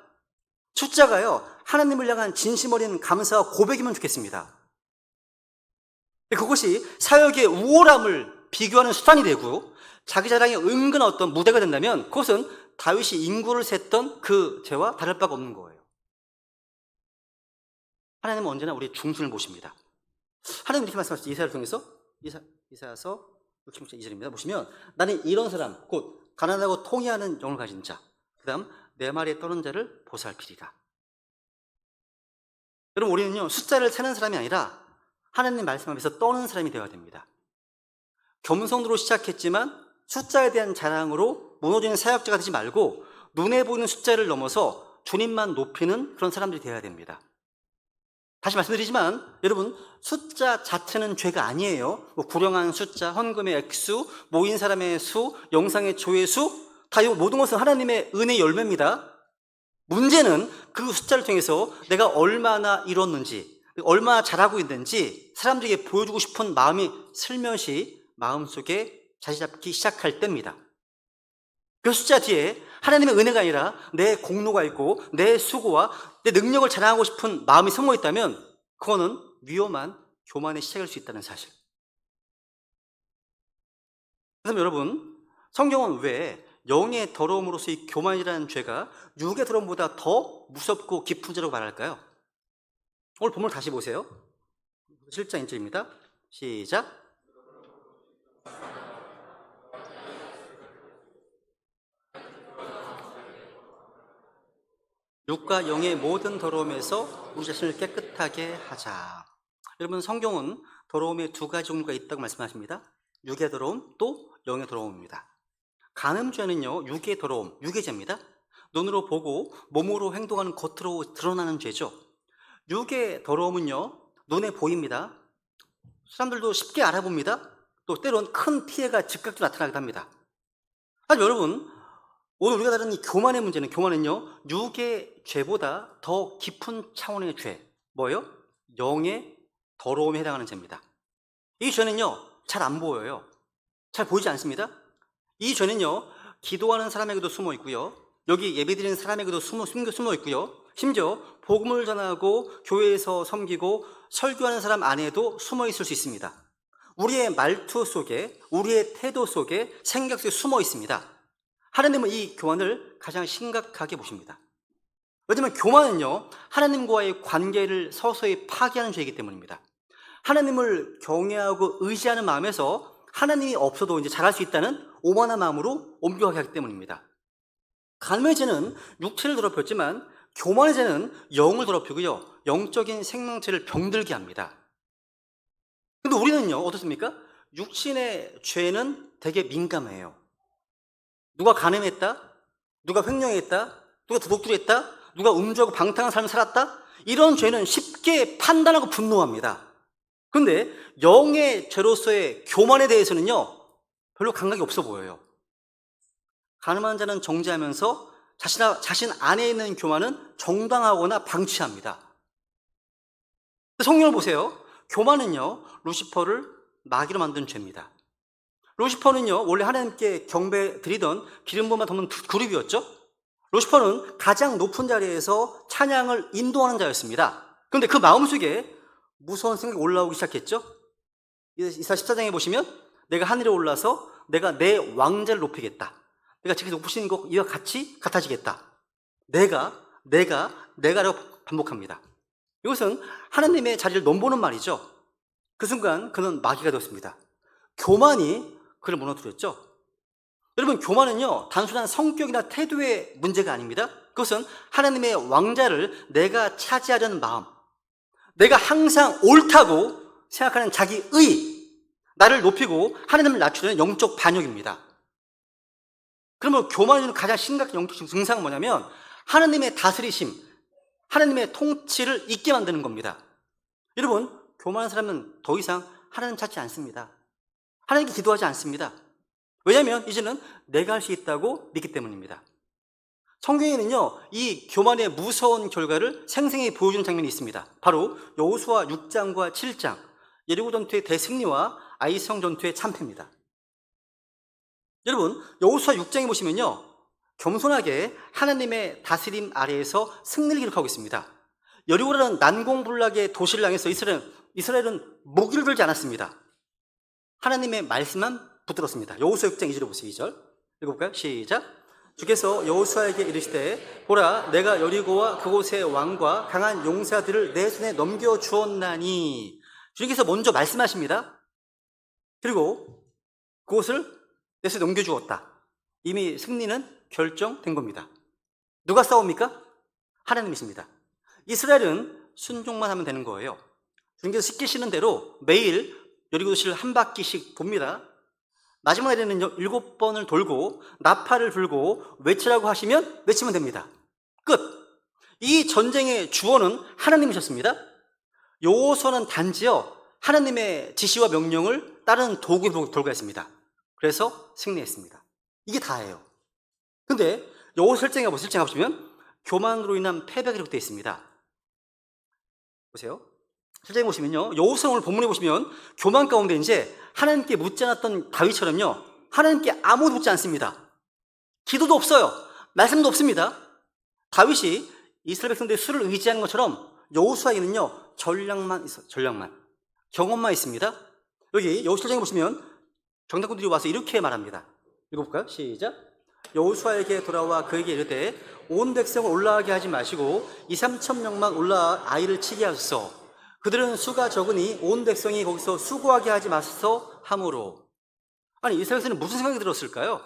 Speaker 1: 숫자가요, 하나님을 향한 진심 어린 감사와 고백이면 좋겠습니다. 그것이 사역의 우월함을 비교하는 수단이 되고 자기 자랑의 은근한 어떤 무대가 된다면 그것은 다윗이 인구를 셌던 그 죄와 다를 바가 없는 거예요. 하나님은 언제나 우리의 중심을 보십니다. 하나님 이렇게 말씀하셨죠. 이사야를 통해서 이사야서 66장 2절입니다. 보시면 나는 이런 사람 곧 가난하고 통회하는 영을 가진 자, 그 다음 내 말에 떠는 자를 보살피리라. 여러분, 우리는요 숫자를 세는 사람이 아니라 하나님 말씀 앞에서 떠는 사람이 되어야 됩니다. 겸손으로 시작했지만 숫자에 대한 자랑으로 무너지는 사역자가 되지 말고 눈에 보이는 숫자를 넘어서 주님만 높이는 그런 사람들이 되어야 됩니다. 다시 말씀드리지만 여러분, 숫자 자체는 죄가 아니에요. 구령한 숫자, 헌금의 액수, 모인 사람의 수, 영상의 조회수, 다 이 모든 것은 하나님의 은혜의 열매입니다. 문제는 그 숫자를 통해서 내가 얼마나 이뤘는지, 얼마나 잘하고 있는지 사람들에게 보여주고 싶은 마음이 슬며시 마음속에 자리 잡기 시작할 때입니다. 그 숫자 뒤에 하나님의 은혜가 아니라 내 공로가 있고 내 수고와 내 능력을 자랑하고 싶은 마음이 숨어 있다면 그거는 위험한 교만의 시작일 수 있다는 사실. 그래서 여러분, 성경은 왜 영의 더러움으로서의 교만이라는 죄가 육의 더러움보다 더 무섭고 깊은 죄라고 말할까요? 오늘 본문을 다시 보세요. 7장 1절입니다. 시작. 육과 영의 모든 더러움에서 우리 자신을 깨끗하게 하자. 여러분, 성경은 더러움의 두 가지 종류가 있다고 말씀하십니다. 육의 더러움, 또 영의 더러움입니다. 간음죄는요, 육의 더러움, 육의 죄입니다. 눈으로 보고 몸으로 행동하는 겉으로 드러나는 죄죠. 육의 더러움은요, 눈에 보입니다. 사람들도 쉽게 알아봅니다. 또 때론 큰 피해가 즉각적으로 나타나기도 합니다. 하지만 여러분, 오늘 우리가 다루는 이 교만의 문제는, 교만은요, 육의 죄보다 더 깊은 차원의 죄, 뭐예요? 영의 더러움에 해당하는 죄입니다. 이 죄는요, 잘 안 보여요. 잘 보이지 않습니다. 이 죄는요, 기도하는 사람에게도 숨어 있고요, 여기 예배드리는 사람에게도 숨어 있고요, 심지어 복음을 전하고 교회에서 섬기고 설교하는 사람 안에도 숨어 있을 수 있습니다. 우리의 말투 속에, 우리의 태도 속에, 생각 속에 숨어 있습니다. 하나님은 이 교만을 가장 심각하게 보십니다. 왜냐하면 교만은요, 하나님과의 관계를 서서히 파괴하는 죄이기 때문입니다. 하나님을 경외하고 의지하는 마음에서 하나님이 없어도 이제 잘할 수 있다는 오만한 마음으로 옮겨가게 하기 때문입니다. 간음의 죄는 육체를 더럽혔지만 교만의 죄는 영을 더럽히고요, 영적인 생명체를 병들게 합니다. 근데 우리는요, 어떻습니까? 육신의 죄는 되게 민감해요. 누가 간음했다? 누가 횡령했다? 누가 도둑질했다? 누가 음주하고 방탕한 삶을 살았다? 이런 죄는 쉽게 판단하고 분노합니다. 그런데 영의 죄로서의 교만에 대해서는요, 별로 감각이 없어 보여요. 간음한 자는 정죄하면서 자신 안에 있는 교만은 정당하거나 방치합니다. 성경을 보세요. 교만은요, 루시퍼를 마귀로 만든 죄입니다. 루시퍼는요, 원래 하나님께 경배 드리던 기름 부음만 덮는 그룹이었죠. 루시퍼는 가장 높은 자리에서 찬양을 인도하는 자였습니다. 그런데 그 마음속에 무서운 생각이 올라오기 시작했죠. 이사 14장에 보시면 내가 하늘에 올라서 내가 내 왕자를 높이겠다. 내가 지금 높으신 것 이와 같이 같아지겠다. 내가라고 반복합니다. 이것은 하나님의 자리를 넘보는 말이죠. 그 순간 그는 마귀가 되었습니다. 교만이 그를 무너뜨렸죠. 여러분, 교만은요, 단순한 성격이나 태도의 문제가 아닙니다. 그것은 하나님의 왕자를 내가 차지하려는 마음, 내가 항상 옳다고 생각하는 자기의, 나를 높이고 하나님을 낮추려는 영적 반역입니다. 그러면 교만이 주는 가장 심각한 영적 증상은 뭐냐면 하나님의 다스리심, 하나님의 통치를 잊게 만드는 겁니다. 여러분, 교만한 사람은 더 이상 하나님 찾지 않습니다. 하나님께 기도하지 않습니다. 왜냐하면 이제는 내가 할 수 있다고 믿기 때문입니다. 성경에는요, 이 교만의 무서운 결과를 생생히 보여주는 장면이 있습니다. 바로 여호수아 6장과 7장, 여리고 전투의 대승리와 아이성 전투의 참패입니다. 여러분, 여호수아 6장에 보시면요, 겸손하게 하나님의 다스림 아래에서 승리를 기록하고 있습니다. 여리고라는 난공불락의 도시를 향해서 이스라엘은 무기를 들지 않았습니다. 하나님의 말씀만 붙들었습니다. 여호수아 6장 2절에 보세요. 2절 읽어볼까요? 시작. 주께서 여호수아에게 이르시되 보라, 내가 여리고와 그곳의 왕과 강한 용사들을 내 손에 넘겨주었나니. 주님께서 먼저 말씀하십니다. 그리고 그곳을 내 손에 넘겨주었다. 이미 승리는 결정된 겁니다. 누가 싸웁니까? 하나님이십니다. 이스라엘은 순종만 하면 되는 거예요. 주님께서 시키시는 대로 매일 여리고 도시를 한 바퀴씩 돕니다. 마지막 날에는 7번을 돌고 나팔을 불고 외치라고 하시면 외치면 됩니다. 끝. 이 전쟁의 주어는 하나님이셨습니다. 여호수아는 단지요, 하나님의 지시와 명령을 따르는 도구에 불과했습니다. 그래서 승리했습니다. 이게 다예요. 근데 여호수아 1장에 보시면 교만으로 인한 패배가 기록되어 있습니다. 보세요. 실제에 보시면요, 여호수아 오늘 본문에 보시면 교만 가운데 이제 하나님께 묻지 않았던 다윗처럼요, 하나님께 아무도 묻지 않습니다. 기도도 없어요. 말씀도 없습니다. 다윗이 이스라엘 백성들의 수를 의지하는 것처럼 여호수아에는요, 전략만 있어요. 경험만 있습니다. 여기 여호수아 1장에 보시면 정탐꾼들이 와서 이렇게 말합니다. 읽어볼까요? 시작. 여호수아에게 돌아와 그에게 이르되 온 백성을 올라가게 하지 마시고 2-3천 명만 올라와 아이를 치게 하소서. 그들은 수가 적으니 온 백성이 거기서 수고하게 하지 마소서 하므로. 아니, 이스라엘에서는 무슨 생각이 들었을까요?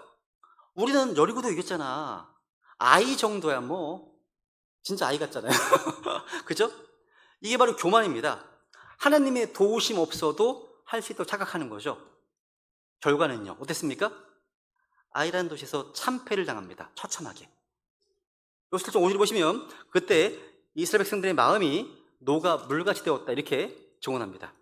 Speaker 1: 우리는 여리고도 이겼잖아. 아이 정도야 뭐 진짜 아이 같잖아요. 그죠? 이게 바로 교만입니다. 하나님의 도우심 없어도 할 수 있다고 착각하는 거죠. 결과는요, 어땠습니까? 아이라는 도시에서 참패를 당합니다. 처참하게. 여호수아 5절 보시면 그때 이스라엘 백성들의 마음이 노가 물같이 되었다, 이렇게 증언합니다.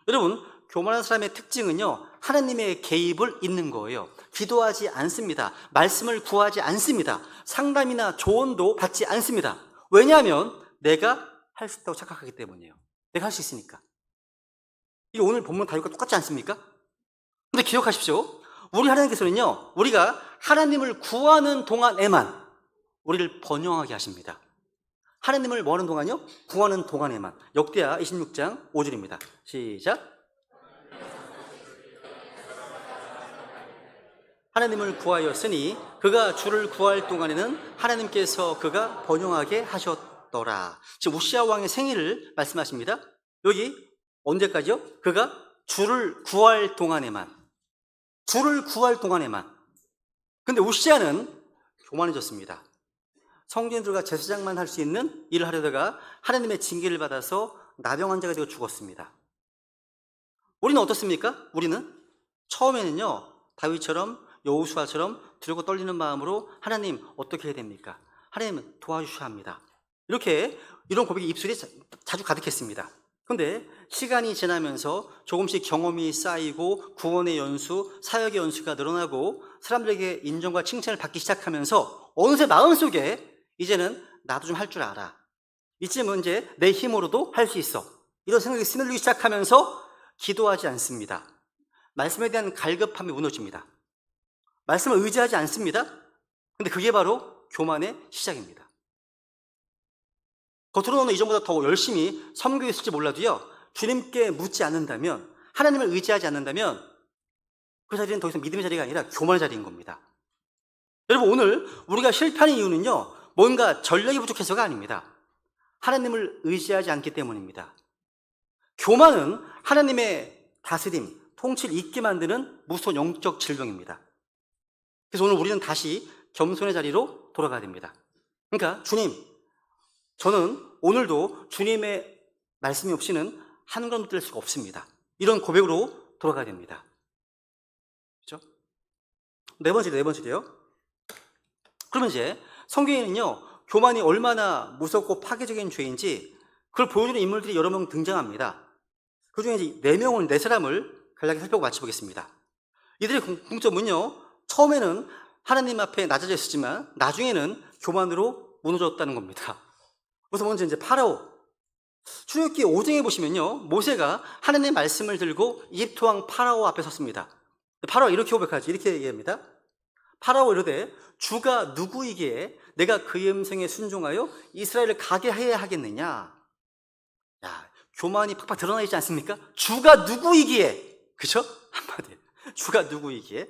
Speaker 1: 여러분, 교만한 사람의 특징은요, 하나님의 개입을 잇는 거예요. 기도하지 않습니다. 말씀을 구하지 않습니다. 상담이나 조언도 받지 않습니다. 왜냐하면 내가 할 수 있다고 착각하기 때문이에요. 내가 할 수 있으니까. 이게 오늘 본문 다윗과 똑같지 않습니까? 근데 기억하십시오. 우리 하나님께서는요, 우리가 하나님을 구하는 동안에만 우리를 번영하게 하십니다. 하나님을 뭐 하는 동안요? 구하는 동안에만. 역대하 26장 5절입니다. 시작. 하나님을 구하였으니 그가 주를 구할 동안에는 하나님께서 그가 번영하게 하셨더라. 지금 우시아 왕의 생일을 말씀하십니다. 여기 언제까지요? 그가 주를 구할 동안에만. 주를 구할 동안에만. 근데 우시아는 교만해졌습니다. 성전들과 제사장만 할 수 있는 일을 하려다가 하나님의 징계를 받아서 나병 환자가 되어 죽었습니다. 우리는 어떻습니까? 우리는 처음에는요, 다윗처럼 여호수아처럼 두렵고 떨리는 마음으로 하나님 어떻게 해야 됩니까? 하나님 도와주셔야 합니다. 이런 고백이 입술에 자주 가득했습니다. 그런데 시간이 지나면서 조금씩 경험이 쌓이고 구원의 연수, 사역의 연수가 늘어나고 사람들에게 인정과 칭찬을 받기 시작하면서 어느새 마음속에 이제는 나도 좀 할 줄 알아. 이쯤은 이제 내 힘으로도 할 수 있어. 이런 생각이 스며들기 시작하면서 기도하지 않습니다. 말씀에 대한 갈급함이 무너집니다. 말씀을 의지하지 않습니다. 근데 그게 바로 교만의 시작입니다. 겉으로는 이전보다 더 열심히 섬기고 있을지 몰라도요, 주님께 묻지 않는다면, 하나님을 의지하지 않는다면 그 자리는 더 이상 믿음의 자리가 아니라 교만의 자리인 겁니다. 여러분, 오늘 우리가 실패하는 이유는요, 뭔가 전략이 부족해서가 아닙니다. 하나님을 의지하지 않기 때문입니다. 교만은 하나님의 다스림, 통치를 잊게 만드는 무서운 영적 질병입니다. 그래서 오늘 우리는 다시 겸손의 자리로 돌아가야 됩니다. 그러니까 주님, 저는 오늘도 주님의 말씀이 없이는 한 걸음 뗄 수가 없습니다. 이런 고백으로 돌아가야 됩니다. 그렇죠? 네 번째로요. 그러면 이제 성경에는요, 교만이 얼마나 무섭고 파괴적인 죄인지 그걸 보여주는 인물들이 여러 명 등장합니다. 그 중에 이제 네 사람을 간략히 살펴보고 마쳐보겠습니다. 이들의 공통점은요, 처음에는 하나님 앞에 낮아져 있었지만 나중에는 교만으로 무너졌다는 겁니다. 그래서 먼저 이제 파라오. 출애굽기 5장에 보시면요, 모세가 하나님의 말씀을 들고 이집트 왕 파라오 앞에 섰습니다. 파라오가 이렇게 고백하지, 이렇게 얘기합니다. 파라오 이르되 주가 누구이기에 내가 그의 음성에 순종하여 이스라엘을 가게 해야 하겠느냐. 야, 교만이 팍팍 드러나 있지 않습니까? 주가 누구이기에, 그죠? 한마디, 주가 누구이기에.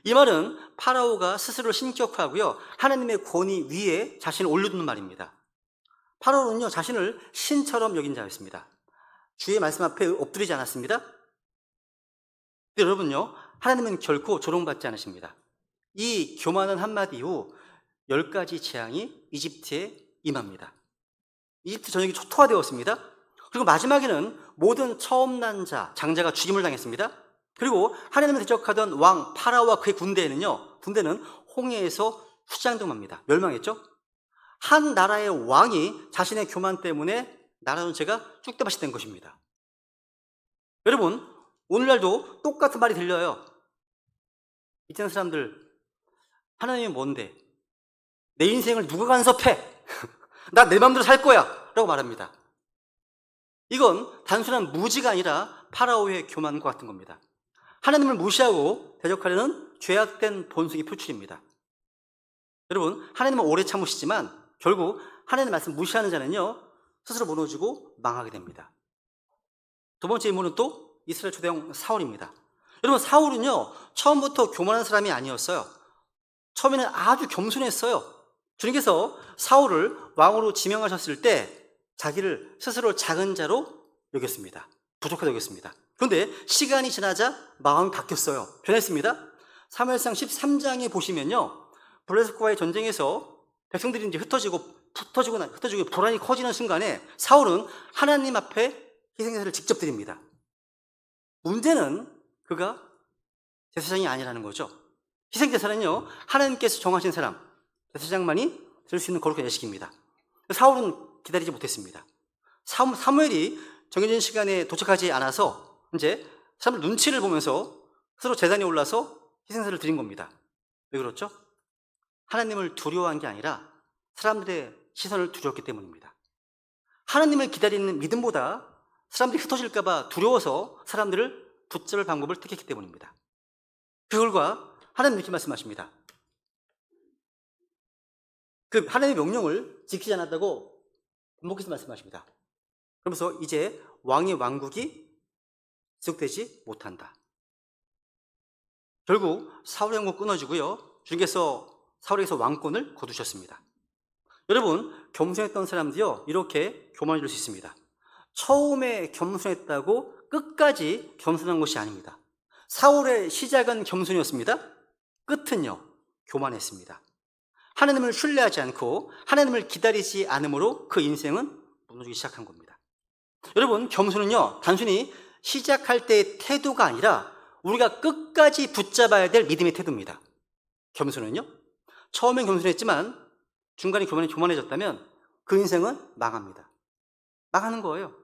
Speaker 1: 이 말은 파라오가 스스로 신격화하고요, 하나님의 권위 위에 자신을 올려두는 말입니다. 파라오는요, 자신을 신처럼 여긴 자였습니다. 주의 말씀 앞에 엎드리지 않았습니다. 근데 여러분요, 하나님은 결코 조롱받지 않으십니다. 이 교만한 한마디 이후 10가지 재앙이 이집트에 임합니다. 이집트 전역이 초토화되었습니다. 그리고 마지막에는 모든 처음 난 자, 장자가 죽임을 당했습니다. 그리고 하나님을 대적하던 왕 파라오와 그의 군대는 홍해에서 후장동합니다. 멸망했죠. 한 나라의 왕이 자신의 교만 때문에 나라 전체가 쑥대밭이 된 것입니다. 여러분, 오늘날도 똑같은 말이 들려요. 이때는 사람들, 하나님이 뭔데? 내 인생을 누가 간섭해? 나 내 마음대로 살 거야! 라고 말합니다. 이건 단순한 무지가 아니라 파라오의 교만과 같은 겁니다. 하나님을 무시하고 대적하려는 죄악된 본성의 표출입니다. 여러분, 하나님은 오래 참으시지만 결국 하나님의 말씀 무시하는 자는요, 스스로 무너지고 망하게 됩니다. 두 번째 인물은 또 이스라엘 초대왕 사울입니다. 여러분, 사울은요, 처음부터 교만한 사람이 아니었어요. 처음에는 아주 겸손했어요. 주님께서 사울을 왕으로 지명하셨을 때 자기를 스스로 작은 자로 여겼습니다. 부족하다고 여겼습니다. 그런데 시간이 지나자 마음이 바뀌었어요. 변했습니다. 사무엘상 13장에 보시면요, 블레셋과의 전쟁에서 백성들이 이제 흩어지고 불안이 커지는 순간에 사울은 하나님 앞에 희생제사를 직접 드립니다. 문제는 그가 제사장이 아니라는 거죠. 희생제사는요, 하나님께서 정하신 사람, 제사장만이 드릴 수 있는 거룩한 예식입니다. 사울은 기다리지 못했습니다. 사무엘이 정해진 시간에 도착하지 않아서 이제 사람들 눈치를 보면서 스스로 제단에 올라서 희생제사를 드린 겁니다. 왜 그렇죠? 하나님을 두려워한 게 아니라 사람들의 시선을 두려웠기 때문입니다. 하나님을 기다리는 믿음보다 사람들이 흩어질까 봐 두려워서 사람들을 붙잡을 방법을 택했기 때문입니다. 그 결과 하나님 이렇게 말씀하십니다. 그 하나님의 명령을 지키지 않았다고 반복해서 말씀하십니다. 그러면서 이제 왕의 왕국이 지속되지 못한다. 결국 사울의 왕국 끊어지고요, 주님께서 사울에게서 왕권을 거두셨습니다. 여러분, 겸손했던 사람들이요, 이렇게 교만해질 수 있습니다. 처음에 겸손했다고 끝까지 겸손한 것이 아닙니다. 사울의 시작은 겸손이었습니다. 끝은요, 교만했습니다. 하나님을 신뢰하지 않고 하나님을 기다리지 않으므로 그 인생은 무너지기 시작한 겁니다. 여러분, 겸손은요, 단순히 시작할 때의 태도가 아니라 우리가 끝까지 붙잡아야 될 믿음의 태도입니다. 겸손은요, 처음엔 겸손했지만 중간에 교만해졌다면 그 인생은 망합니다. 망하는 거예요.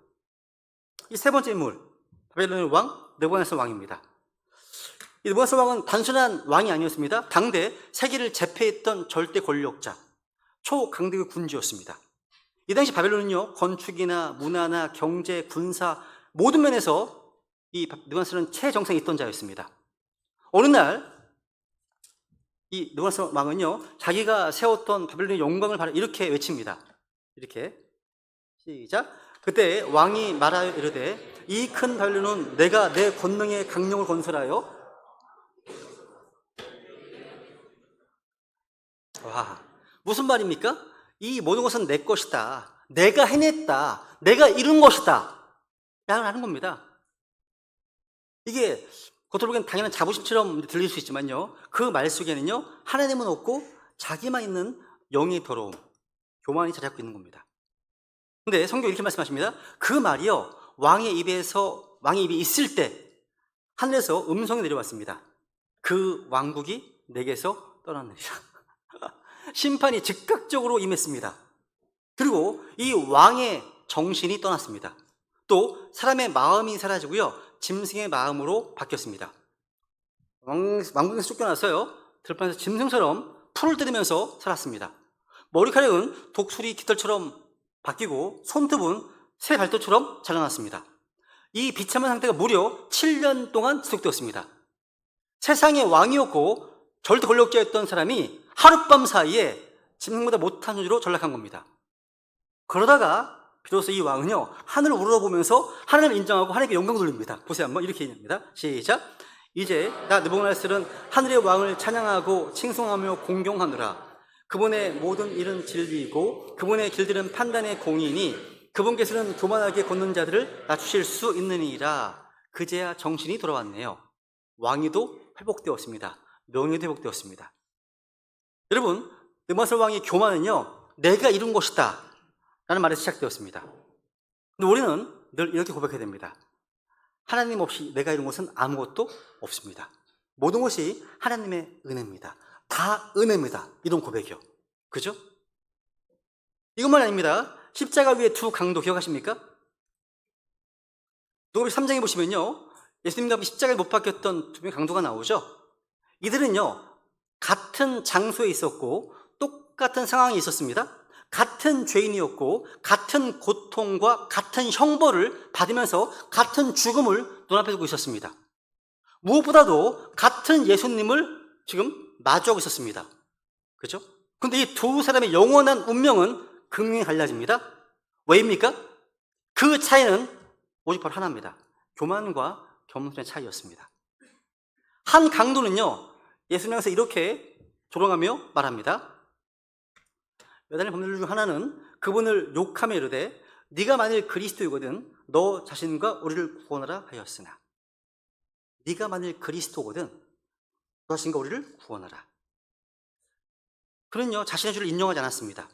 Speaker 1: 이 세 번째 인물, 바벨론의 왕 느부갓네살 왕입니다. 이 느부갓네살 왕은 단순한 왕이 아니었습니다. 당대 세계를 제패했던 절대 권력자, 초강대국 군주였습니다. 이 당시 바벨론은요, 건축이나 문화나 경제, 군사 모든 면에서 이 느부갓네살은 최정상에 있던 자였습니다. 어느 날 이 느부갓네살 왕은요, 자기가 세웠던 바벨론의 영광을 바라 이렇게 외칩니다. 이렇게 시작. 그때 왕이 말하여 이르되 이 큰 바벨론은 내가 내 권능의 강령을 건설하여. 와, 무슨 말입니까? 이 모든 것은 내 것이다, 내가 해냈다, 내가 이룬 것이다 라고 하는 겁니다. 이게 겉으로 보기엔 당연한 자부심처럼 들릴 수 있지만요, 그 말 속에는요, 하나님은 없고 자기만 있는 영의 더러움, 교만이 자리 잡고 있는 겁니다. 근데 성경이 이렇게 말씀하십니다. 그 말이요, 왕의 입이 있을 때 하늘에서 음성이 내려왔습니다. 그 왕국이 내게서 떠났느니라. 심판이 즉각적으로 임했습니다. 그리고 이 왕의 정신이 떠났습니다. 또 사람의 마음이 사라지고요, 짐승의 마음으로 바뀌었습니다. 왕궁에서 쫓겨나서요, 들판에서 짐승처럼 풀을 때리면서 살았습니다. 머리카락은 독수리 깃털처럼 바뀌고 손톱은 새 발톱처럼 자라났습니다. 이 비참한 상태가 무려 7년 동안 지속되었습니다. 세상의 왕이었고 절대 권력자였던 사람이 하룻밤 사이에 짐승보다 못한 존재로 전락한 겁니다. 그러다가 비로소 이 왕은요, 하늘을 우러러보면서 하나님을 인정하고 하나님께 영광 돌립니다. 보세요, 한번 이렇게 얘기합니다. 시작. 이제 나 느부갓네살은 하늘의 왕을 찬양하고 칭송하며 공경하노라. 그분의 모든 일은 진리이고 그분의 길들은 판단의 공의이니 그분께서는 교만하게 걷는 자들을 낮추실 수 있느니라. 그제야 정신이 돌아왔네요. 왕위도 회복되었습니다. 명예도 회복되었습니다. 여러분, 느부갓네살 왕의 교만은요, 내가 이룬 것이다 라는 말에서 시작되었습니다. 근데 우리는 늘 이렇게 고백해야 됩니다. 하나님 없이 내가 이룬 것은 아무것도 없습니다. 모든 것이 하나님의 은혜입니다. 다 은혜입니다. 이런 고백이요. 그죠? 이것만 아닙니다. 십자가 위에 두 강도 기억하십니까? 누가복음 3장에 보시면요, 예수님과 함께 십자가에 못 박혔던 두 명의 강도가 나오죠. 이들은요, 같은 장소에 있었고 똑같은 상황이 있었습니다. 같은 죄인이었고 같은 고통과 같은 형벌을 받으면서 같은 죽음을 눈앞에 두고 있었습니다. 무엇보다도 같은 예수님을 지금 마주하고 있었습니다. 그렇죠? 그런데 이 두 사람의 영원한 운명은 극명히 갈라집니다. 왜입니까? 그 차이는 오직 바로 하나입니다. 교만과 겸손의 차이였습니다. 한 강도는요, 예수님 향해서 이렇게 조롱하며 말합니다. 여단의 범죄들 중 하나는 그분을 욕하며 이르되 네가 만일 그리스도이거든 너 자신과 우리를 구원하라 하였으나. 네가 만일 그리스도거든 너 자신과 우리를 구원하라. 그는요, 자신의 죄를 인정하지 않았습니다.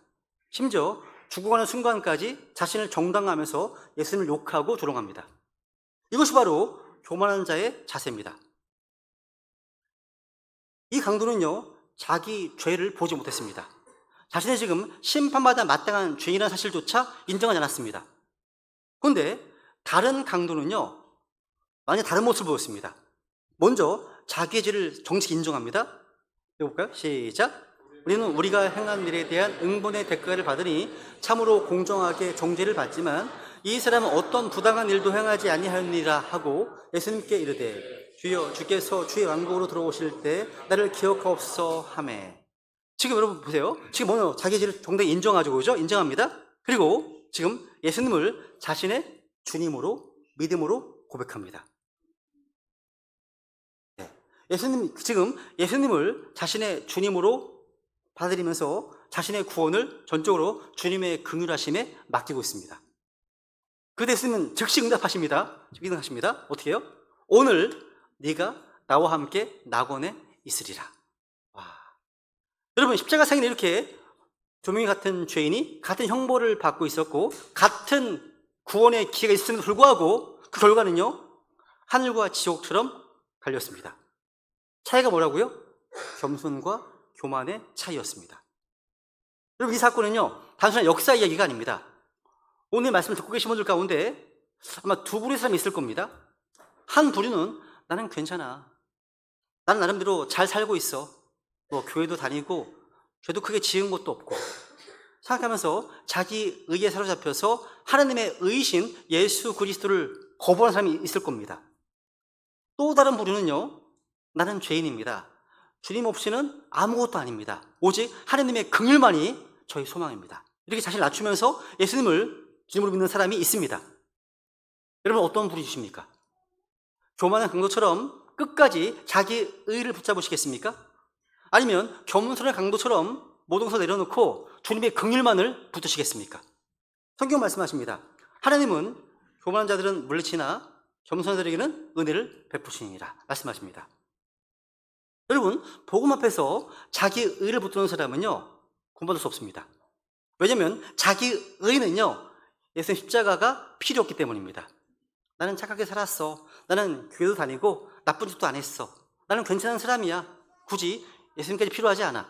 Speaker 1: 심지어 죽어가는 순간까지 자신을 정당화하면서 예수님을 욕하고 조롱합니다. 이것이 바로 교만한 자의 자세입니다. 이 강도는요, 자기 죄를 보지 못했습니다. 자신이 지금 심판받아 마땅한 죄인이라는 사실조차 인정하지 않았습니다. 그런데 다른 강도는요, 완전히 다른 모습을 보였습니다. 먼저 자기의 죄를 정식 인정합니다. 읽어볼까요? 시작. 우리는 우리가 행한 일에 대한 응분의 대가를 받으니 참으로 공정하게 정죄를 받지만 이 사람은 어떤 부당한 일도 행하지 아니하였느니라 하고 예수님께 이르되 주여 주께서 주의 왕국으로 들어오실 때 나를 기억하옵소서 하매. 지금 여러분 보세요. 지금 뭐냐, 자기 죄를 정당히 인정하죠, 그죠? 인정합니다. 그리고 지금 예수님을 자신의 주님으로 믿음으로 고백합니다. 네. 예수님을 자신의 주님으로 받아들이면서 자신의 구원을 전적으로 주님의 긍휼하심에 맡기고 있습니다. 그 예수님은 즉시 응답하십니다. 어떻게 해요? 오늘 네가 나와 함께 낙원에 있으리라. 여러분, 십자가상에는 이렇게 두 명이 같은 죄인이 같은 형벌을 받고 있었고 같은 구원의 기회가 있음에도 불구하고 그 결과는요, 하늘과 지옥처럼 갈렸습니다. 차이가 뭐라고요? 겸손과 교만의 차이였습니다. 여러분, 이 사건은요, 단순한 역사 이야기가 아닙니다. 오늘 말씀을 듣고 계신 분들 가운데 아마 두 부류의 사람이 있을 겁니다. 한 부류는 나는 괜찮아, 나는 나름대로 잘 살고 있어, 뭐 교회도 다니고 죄도 크게 지은 것도 없고 생각하면서 자기 의에 사로잡혀서 하나님의 의신 예수 그리스도를 거부하는 사람이 있을 겁니다. 또 다른 부류는요, 나는 죄인입니다, 주님 없이는 아무것도 아닙니다, 오직 하나님의 긍휼만이 저희 소망입니다, 이렇게 자신을 낮추면서 예수님을 주님으로 믿는 사람이 있습니다. 여러분, 어떤 부류이십니까? 교만한 강도처럼 끝까지 자기 의를 붙잡으시겠습니까? 아니면 겸손한 강도처럼 모든 것을 내려놓고 주님의 긍휼만을 붙드시겠습니까? 성경 말씀하십니다. 하나님은 교만한 자들은 물리치나 겸손한 자들에게는 은혜를 베푸시니라 말씀하십니다. 여러분, 복음 앞에서 자기 의를 붙드는 사람은요, 구원받을 수 없습니다. 왜냐하면 자기 의는요, 예수님 십자가가 필요 없기 때문입니다. 나는 착하게 살았어. 나는 교회도 다니고 나쁜 짓도 안 했어. 나는 괜찮은 사람이야. 굳이 예수님까지 필요하지 않아.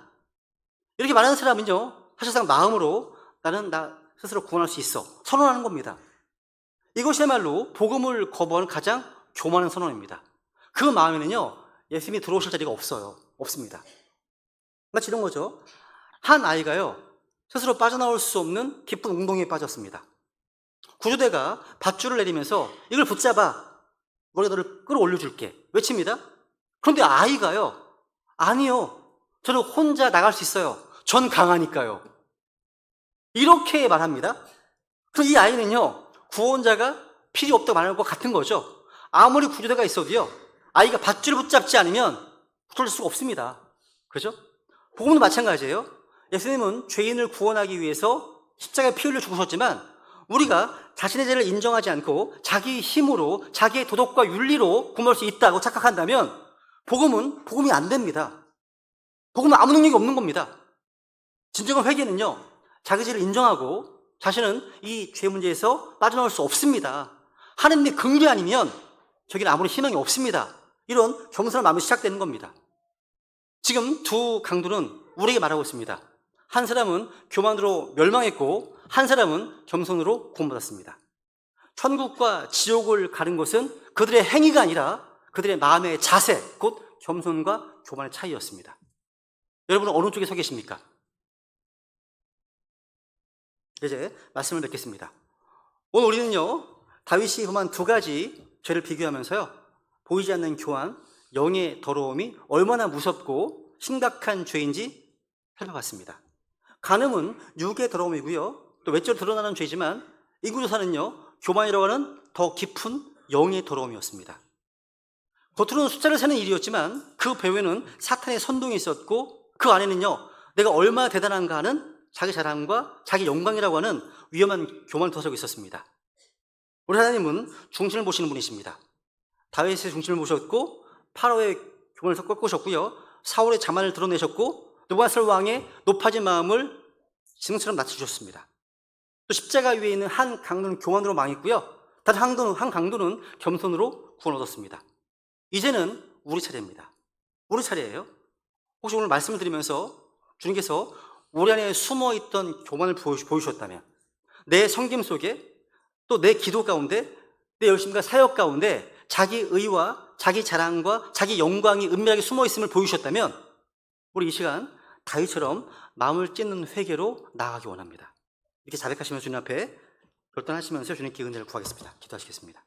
Speaker 1: 이렇게 말하는 사람은요, 사실상 마음으로 나는 나 스스로 구원할 수 있어. 선언하는 겁니다. 이것이야말로 복음을 거부하는 가장 교만한 선언입니다. 그 마음에는요, 예수님이 들어오실 자리가 없어요. 없습니다. 마치 이런 거죠. 한 아이가요, 스스로 빠져나올 수 없는 깊은 웅덩이에 빠졌습니다. 구조대가 밧줄을 내리면서 이걸 붙잡아. 우리가 너를 끌어올려줄게. 외칩니다. 그런데 아이가요, 아니요. 저는 혼자 나갈 수 있어요. 전 강하니까요. 이렇게 말합니다. 그럼 이 아이는요, 구원자가 필요 없다고 말하는 것 같은 거죠. 아무리 구조대가 있어도요, 아이가 밧줄을 붙잡지 않으면 붙을 수가 없습니다. 그죠? 복음도 마찬가지예요. 예수님은 죄인을 구원하기 위해서 십자가에 피 흘려 죽으셨지만 우리가 자신의 죄를 인정하지 않고 자기 힘으로 자기의 도덕과 윤리로 구원할 수 있다고 착각한다면 복음이 안 됩니다. 복음은 아무 능력이 없는 겁니다. 진정한 회개는요, 자기 죄를 인정하고 자신은 이 죄 문제에서 빠져나올 수 없습니다. 하나님의 긍휼이 아니면 저기는 아무런 희망이 없습니다. 이런 겸손한 마음이 시작되는 겁니다. 지금 두 강도는 우리에게 말하고 있습니다. 한 사람은 교만으로 멸망했고 한 사람은 겸손으로 구원받았습니다. 천국과 지옥을 가는 것은 그들의 행위가 아니라 그들의 마음의 자세, 곧 겸손과 교만의 차이였습니다. 여러분은 어느 쪽에 서 계십니까? 이제 말씀을 맺겠습니다. 오늘 우리는요, 다윗이 범한 두 가지 죄를 비교하면서요, 보이지 않는 교만, 영의 더러움이 얼마나 무섭고 심각한 죄인지 살펴봤습니다. 간음은 육의 더러움이고요, 또 외적으로 드러나는 죄지만 인구조사는요, 교만이라고 하는 더 깊은 영의 더러움이었습니다. 겉으로는 숫자를 세는 일이었지만 그 배후에는 사탄의 선동이 있었고 그 안에는요, 내가 얼마나 대단한가 하는 자기 자랑과 자기 영광이라고 하는 위험한 교만을 더하고 있었습니다. 우리 하나님은 중심을 보시는 분이십니다. 다윗의 중심을 보셨고 파라오의 교만을 꺾으셨고요, 사울의 자만을 드러내셨고 느부갓네살 왕의 높아진 마음을 지능처럼 낮춰주셨습니다. 또 십자가 위에 있는 한 강도는 교만으로 망했고요, 다른 한 강도는 겸손으로 구원 얻었습니다. 이제는 우리 차례입니다. 우리 차례예요. 혹시 오늘 말씀을 드리면서 주님께서 우리 안에 숨어있던 교만을 보여주셨다면, 내 섬김 속에 또 내 기도 가운데 내 열심과 사역 가운데 자기 의와 자기 자랑과 자기 영광이 은밀하게 숨어있음을 보여주셨다면 우리 이 시간 다윗처럼 마음을 찢는 회개로 나아가기 원합니다. 이렇게 자백하시면서 주님 앞에 결단하시면서 주님께 은혜를 구하겠습니다. 기도하시겠습니다.